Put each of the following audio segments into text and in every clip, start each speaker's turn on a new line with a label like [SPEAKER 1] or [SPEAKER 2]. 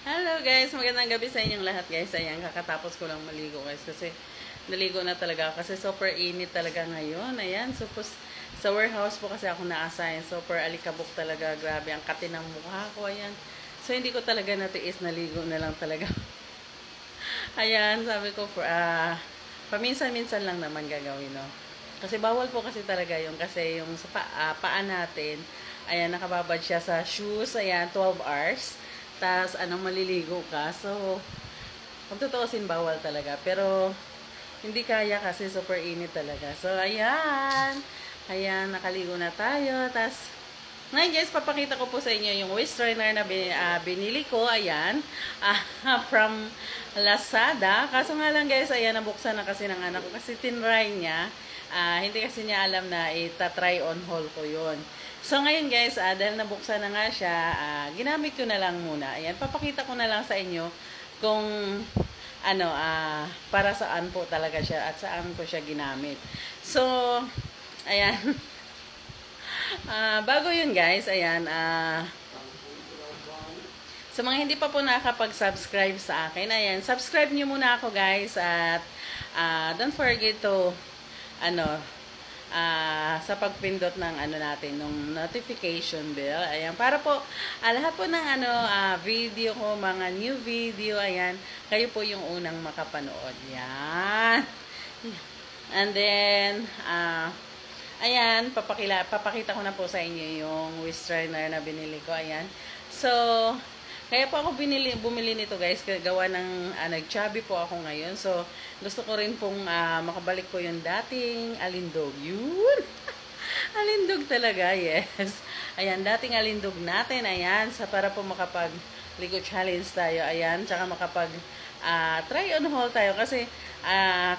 [SPEAKER 1] Hello guys, magandang gabi sa inyong lahat guys. Ayan, kakatapos ko lang maligo guys kasi naligo na talaga ako kasi super init talaga ngayon. Ayan, sa warehouse po kasi ako na-assign. Super alikabok talaga, grabe ang kati ng mukha ko. Ayan. So hindi ko talaga natiis, naligo na lang talaga. Ayan, sabi ko paminsan-minsan lang naman gagawin, no. Kasi bawal po kasi talaga yung kasi yung sa paa natin, ayan, nakababad siya sa shoes, ayan, 12 hours. Tas maliligo ka. So, kung tutuusin, bawal talaga. Pero, hindi kaya kasi super init talaga. So, ayan. Ayan, nakaligo na tayo. Tas, ngayon guys, papakita ko po sa inyo yung waist trainer na binili ko. Ayan. From Lazada. Kaso nga lang guys, ayan, nabuksan na kasi ng anak ko. Kasi tinry niya. Hindi kasi niya alam na ita-try on haul ko yun. So, ngayon guys, dahil nabuksan na nga siya, ginamit ko na lang muna. Ayan, papakita ko na lang sa inyo kung para saan po talaga siya at saan ko siya ginamit. So, ayan. Bago yun guys, ayan, sa mga hindi pa po nakakapag-subscribe sa akin, ayan, subscribe nyo muna ako guys at don't forget to, sa pagpindot ng natin, ng notification bell. Ayan, para po, lahat po ng video ko, mga new video, ayan, kayo po yung unang makapanood. Yan. And then, ayan, papakita ko na po sa inyo yung waist trainer na binili ko. Ayan. So, kaya po ako bumili nito guys, gawa ng nag-chubby po ako ngayon. So, gusto ko rin pong makabalik po yung dating alindog. Yun! Alindog talaga, yes. Ayan, dating alindog natin. Ayan, para po makapag-ligo challenge tayo. Ayan, tsaka try on haul tayo. Kasi,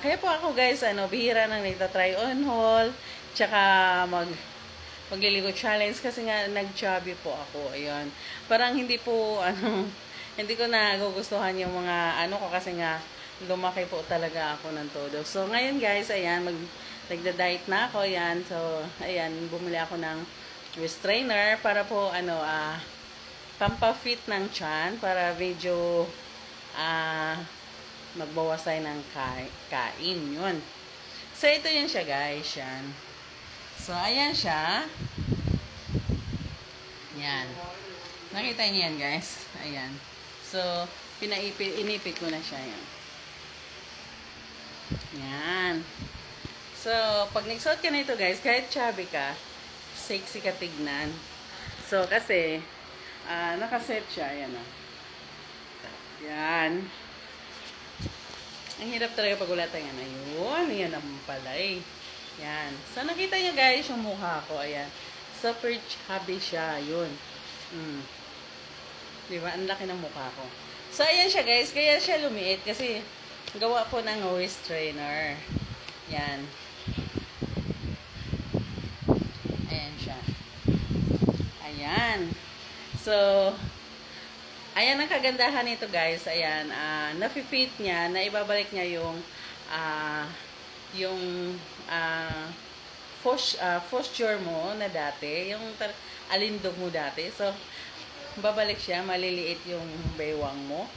[SPEAKER 1] kaya po ako guys, bihira nang nagta-try on haul. Tsaka magliligo challenge kasi nga nag-chubby po ako. Ayun. Parang hindi po hindi ko nagugustuhan yung mga ko kasi nga lumaki po talaga ako ng todo. So ngayon guys, ayan, nagda-diet na ako, ayan. So ayan, bumili ako ng waist trainer para po pampa-fit ng tiyan para medyo magbawas tayo ng kain. Yun. So ito yun siya guys, yan. So, ayan siya. Yan. Nakita niyo yan, guys. Ayan. So, inipit ko na siya. Yan. Yan. So, pag nagsuot ka na ito, guys, kahit chubby ka, sexy ka tignan. So, kasi, nakaset siya. Ayan, o. Yan. Ang hirap talaga pag wala tayong ayun. Yan naman pala eh. Yan. So, nakita niyo guys yung mukha ko. Ayan. Super chubby siya. Yun. Diba? Ang laki ng mukha ko. So, ayan siya guys. Kaya siya lumiit kasi gawa po ng waist trainer. Yan. Ayan siya. Ayan. So, ayan ang kagandahan nito guys. Ayan. Nafi-fit niya. Naibabalik niya yung posture mo na dati, yung alindog mo dati. So, babalik siya, maliliit yung baywang mo.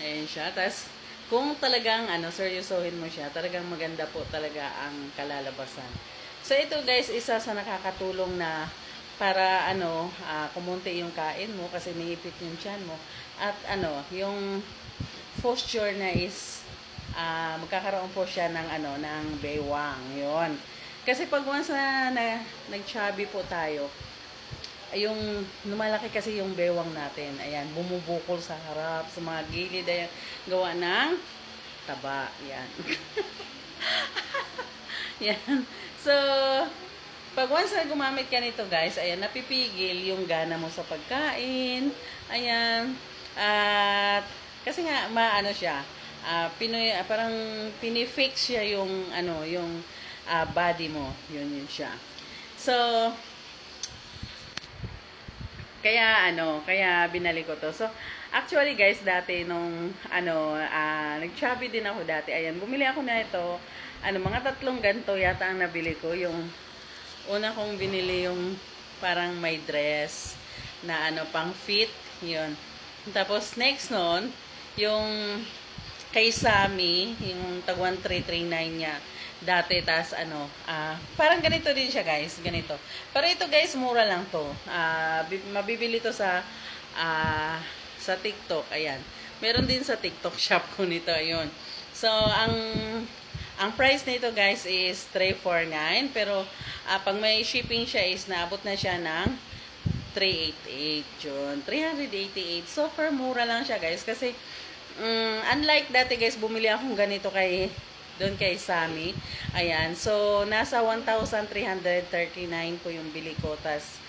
[SPEAKER 1] Ayan siya. Tapos, kung talagang seryosohin mo siya, talagang maganda po talaga ang kalalabasan. So, ito guys, isa sa nakakatulong na para kumunti yung kain mo kasi niipit yung tiyan mo. At yung posture na is magkakaroon po siya ng ng baywang. Yon. Kasi pag once na nag-chubby po tayo, yung lumalaki kasi yung baywang natin. Ayan, bumubukol sa harap, sa mga gilid, ayan, gawa ng taba. Yan. Yan. So, pag once na gumamit ka nito guys, ayan, napipigil yung gana mo sa pagkain. Ayan. At kasi nga siya, parang pinifix siya yung yung body mo. Yun siya. So, kaya binalik ko to. So, actually guys, dati nung nag-chubby din ako dati. Ayan, bumili ako na ito. Mga 3 ganito yata ang nabili ko. Yung una kong binili yung parang may dress na pang fit. Yun. Tapos, next nun, yung kay Sammy, yung tag 1339 niya dati, tas ano, parang ganito din siya guys, ganito. Pero ito guys, mura lang to. Mabibili to sa TikTok, ayan. Meron din sa TikTok shop ko nito, ayun. So, ang price nito guys is 349, pero pag may shipping siya is naabot na siya ng 388 yun. 388. So, for mura lang siya guys, kasi unlike dati guys, bumili akong ganito doon kay Sammy. Ayan. So, nasa 1,339 po yung bili ko. Tas,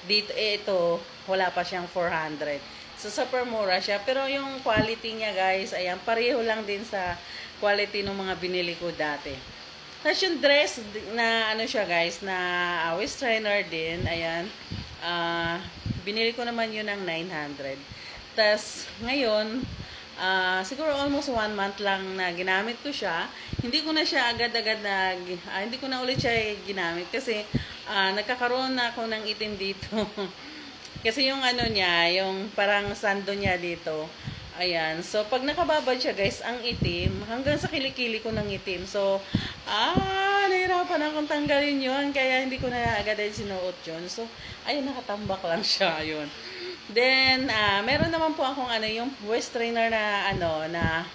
[SPEAKER 1] dito, ito, wala pa siyang 400. So, super mura siya. Pero yung quality niya guys, ayan, pareho lang din sa quality ng mga binili ko dati. Tapos yung dress na ano siya guys, na waist trainer din, ayan. Binili ko naman yun ng 900. Tapos, ngayon, siguro almost 1 month lang na ginamit ko siya. Hindi ko na siya agad-agad hindi ko na ulit siya ginamit kasi nagkakaroon na ako ng itim dito. Kasi yung ano niya, yung parang sando niya dito, ayan. So, pag nakababad siya guys, ang itim, hanggang sa kilikili ko ng itim. So, nahirapan akong tanggalin yun, kaya hindi ko na agad sinuot yun. So, ayun, nakatambak lang siya, yun. Then, meron naman po akong yung waist trainer na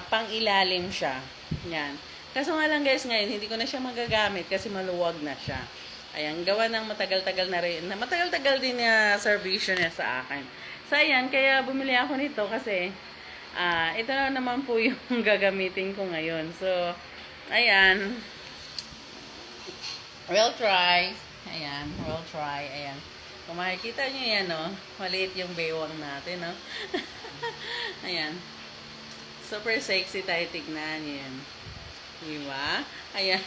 [SPEAKER 1] pang ilalim siya. Yan. Kaso nga lang guys, ngayon, hindi ko na siya magagamit kasi maluwag na siya. Ayan, gawa ng matagal-tagal na rin. Matagal-tagal din na servisyo niya sa akin. So, ayan, kaya bumili ako nito kasi ito na naman po yung gagamitin ko ngayon. So, ayan. We'll try. Ayan, we'll try. Ayan. Kung makikita nyo yan, no? Maliit yung baywang natin, no? Ayan. Super sexy tayo tignan yan. Diba? Ayan.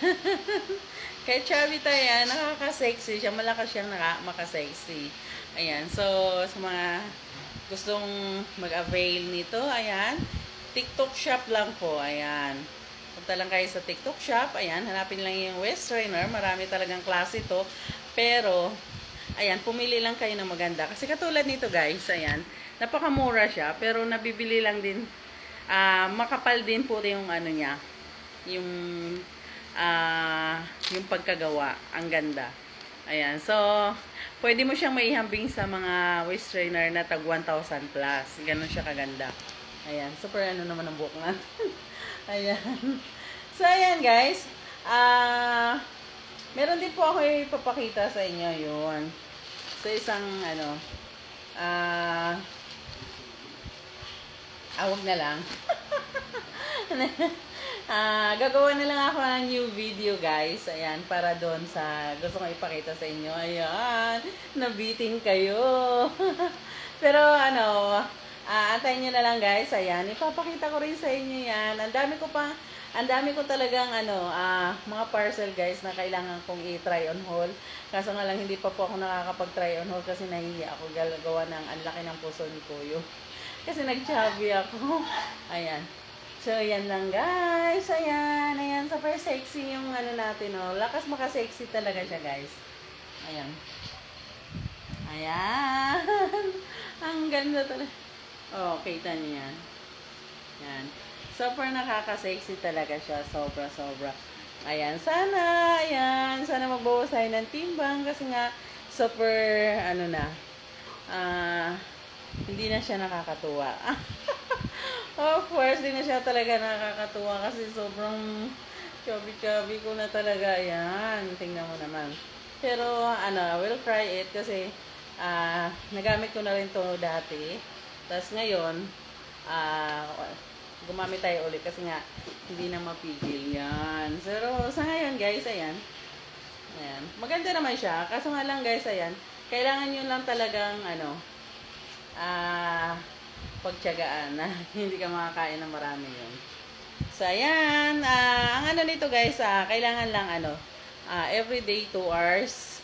[SPEAKER 1] Kaya chubby tayo yan, nakaka-sexy siya. Malakas siyang makasexy. Ayan. So, sa mga gustong mag-avail nito, ayan. TikTok shop lang po. Ayan. Punta lang kayo sa TikTok shop. Ayan. Hanapin lang yung waist trainer. Marami talagang klase to. Pero, ayan, pumili lang kayo ng maganda. Kasi katulad nito guys, ayan, napakamura siya, pero nabibili lang din, makapal din po yung ano niya, yung pagkagawa, ang ganda. Ayan, so, pwede mo siyang maihambing sa mga waist trainer na tag 1,000 plus. Ganon siya kaganda. Ayan, super ano naman ang buhok natin. Ayan. So, ayan guys, meron din po ako ipapakita sa inyo yun. So, isang, awag na lang. Gagawa na lang ako ng new video, guys. Ayan, para doon sa gusto kong ipakita sa inyo. Ayan, nabiting kayo. Pero, antayin nyo na lang, guys. Ayan, ipapakita ko rin sa inyo yan. Ang dami ko talagang mga parcel guys na kailangan kong i-try on haul. Kaso nga lang hindi pa po ako nakakapag-try on haul kasi nahihiya ako gawa ng ang laki ng puso ni Kuyo. Kasi nag-chubby ako. Ayan. So, yan lang guys. Ayan. Ayan. Super sexy yung natin. Lakas makasexy talaga siya guys. Ayan. Ayan. Ang ganda talaga. Oh, kita niyo yan. Yan. Super nakaka-sexy talaga siya. Sobra-sobra. Ayan. Sana magbawas tayo ng timbang kasi nga super, hindi na siya nakakatuwa. Of course, hindi na siya talaga nakakatuwa kasi sobrang chubby-chubby ko na talaga. Ayan. Tingnan mo naman. Pero, we'll try it kasi nagamit ko na rin to dati. Tapos ngayon, gumamit tayo ulit kasi nga hindi na mapigil yan. Pero sa ngayon guys, ayan. Ayan. Maganda naman siya. Kaso nga lang guys, ayan. Kailangan nyo lang talagang pagtiyagaan na hindi ka makakain ng marami yun. So ayan. Ang nito guys, kailangan lang everyday 2 hours.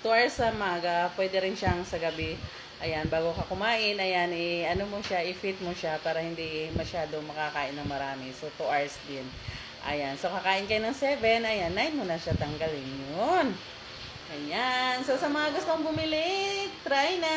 [SPEAKER 1] 2 hours sa maga. Pwede rin siyang sa gabi. Ayan, bago ka kumain, ayan, mo siya, i-fit mo siya para hindi masyado makakain ng marami. So, 2 hours din. Ayan, so kakain kayo ng 7, ayan, 9 mo na siya tanggalin yun. Ayan, so sa mga gustong bumili, try na!